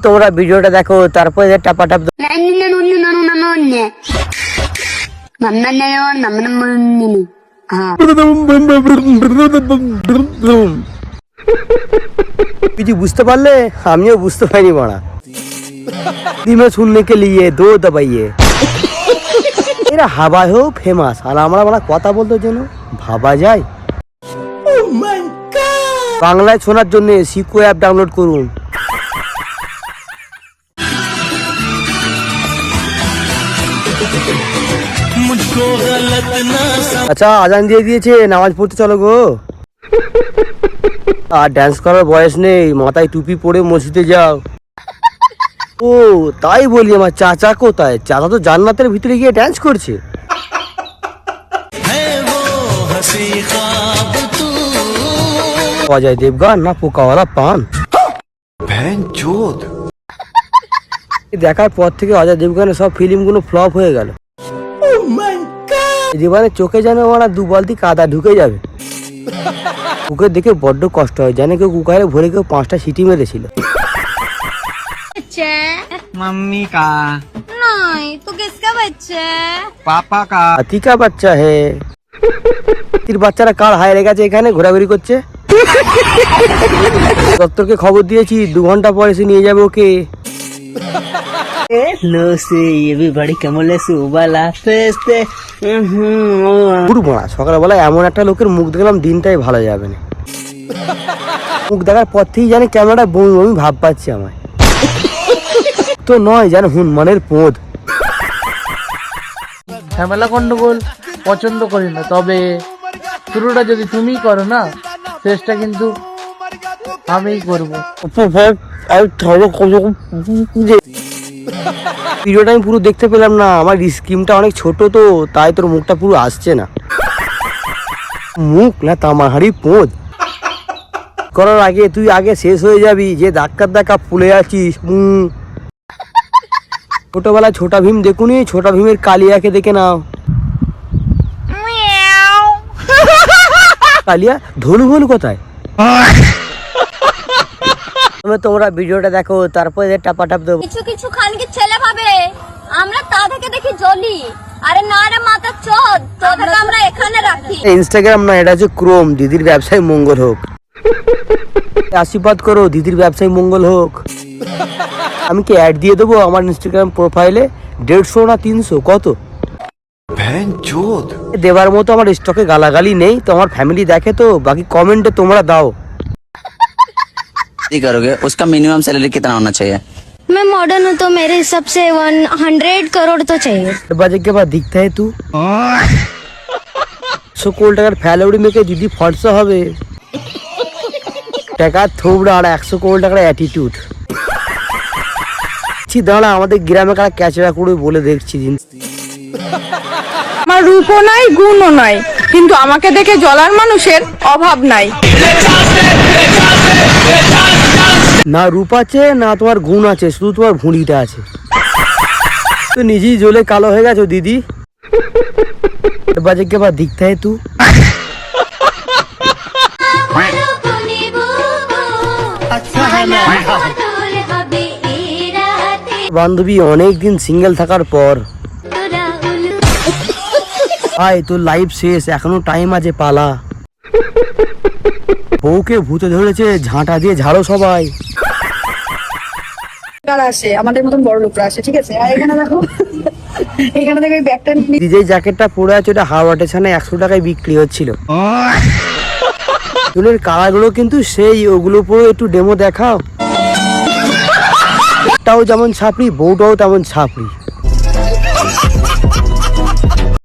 তোমরা ভিডিওটা দেখো তারপরে টাপাটাপ কিছু বুঝতে পারলে আমিও বুঝতে পারিনি বাড়া দিমে শুননে কে লিয়ে দো দবাইয়ে এরা হাওয়ায় হোক ফেমাস আর আমরা বাড়া কথা বলতে জন্য ভাবা যায়। বাংলায় শোনার জন্য সিকো অ্যাপ ডাউনলোড করুন। আচ্ছা আজান দিয়ে দিয়েছে, নামাজ পড়তে চলো গো। আর ড্যান্স করার বয়স নেই, মাথায় টুপি পরে মসজিদে যাও। ও তাই বলি, আমার চাচা কোথায়? চাচা তো জান্নাতের ভিতরে গিয়ে ড্যান্স করছে। অজয় দেবগন না পোকাওয়ালা পান দেখার পর থেকে অজয় দেবগনের সব ফিল্মগুলো ফ্লপ হয়ে গেল। জীবনে চোখে যেন ওরা দু বালতি কাদা ঢুকে যাবে। ওকে দেখে বড্ড কষ্ট হয়, জানে কেউ কুকারে ভরে কেউ 5টা সিটি মেরেছিল। मम्मी का नहीं तो किसका बच्चा है? पापा का হাতি কা বাচ্চা হে। তির বাচ্চারা কার হায়রে গেছে এখানে ঘোরাঘুরি করছে। দপ্তরকে খবর দিয়েছি 2 ঘন্টা পরে এসে নিয়ে যাবে ওকে। সকালবেলা এমন একটা লোকের মুখ দেখলাম দিনটাই ভালো যাবে না। মুখ দেখার পর থেকেই জানি ক্যামেরাটা বমি বমি ভাব পাচ্ছি আমায়। তো নয় জানো হুনমানের পোঁদ। ঝামেলা গন্ডগোল পছন্দ করি না, তবে শুরুটা যদি তুমি করো না শেষটা কিন্তু আমিই করবো। ভিডিওটা আমি পুরো দেখতে পেলাম না, আমার স্ক্রিনটা অনেক ছোট তো তাই তোর মুখটা পুরো আসছে না। মুখ না তামাহারি পোঁদ করার আগে তুই আগে শেষ হয়ে যাবি, যে ধাক্কা ফুলে আছিস। ছোটবেলায় ছোটা ভীম দেখুনি, ছোটা ভীমের কালিয়াকে দেখে নাও। কালিয়া ধনু ভনু কোথায়? তোমরা ভিডিওটা দেখো তারপরে টাপাটাপ দেবো। কিছু কিছু খানকে ছেলে ভাবে আমরা তা থেকে দেখি জ্বলি। আরে না রে মাথা চোদ, তোদেরকে আমরা এখানে রাখি। ইনস্টাগ্রাম না, এটা হচ্ছে ক্রোম। দিদির ব্যবসায় মঙ্গল হোক। আশীর্বাদ করো দিদির ব্যবসায় মঙ্গল হোক। আমি কি অ্যাড দিয়ে দেবো আমার ইনস্টাগ্রাম প্রোফাইলে? 150 না 300 কত দেবার মতো আমার স্টকে গালাগালি নেই তো। আমার ফ্যামিলি দেখে তো, বাকি কমেন্টে তোমরা দাও। करोगे उसका मिनिमम सैलरी कितना होना चाहिए? मैं मॉडर्न हूँ तो मेरे हिसाब से 100 करोड़ तो चाहिए। बजे के बाद दिखता है तू 100 কোটি টাকার ফ্যালেউডি মেকে দিদি ফর্সা হবে। টাকা থোবড়া আর 100 কোটি টাকার অ্যাটিটিউড। দাঁড়া আমাদের গ্রামে কারা ক্যাচড়া করে বলে দেখছি দিন। আমার রূপও নাই গুণও নাই, কিন্তু আমাকে দেখে জ্বলার মানুষের অভাব নাই। না রূপ আছে না তোমার গুণ আছে, শুধু তোমার ভুঁড়িটা আছে। তো নিজেই জ্বলে কালো হয়ে গেছো দিদি। বাজে কে বা দিখতা है तू। বান্ধবী অনেকদিন সিঙ্গেল থাকার পর আয় তোর লাইফ শেষ, এখনো টাইম আছে পালা। বউকে ভূতে ধরেছে, ঝাঁটা দিয়ে ঝাড়ো সবাই। আসে আমাদের মতন বড় লোকরা আসে, ঠিক আছে। আর এখানে দেখো, এখানে দেখো এই ব্যাগটা দিদি যে জ্যাকেটটা পরে আছে ওটা হাওয়া স্টেশনে 100 টাকায় বিক্রি হচ্ছিল। চুলের কালারগুলো কিন্তু সেই, ওগুলো পরে একটু ডেমো দেখাও। টাও যেমন ছাপড়ি, বউটাও তেমন ছাপড়ি।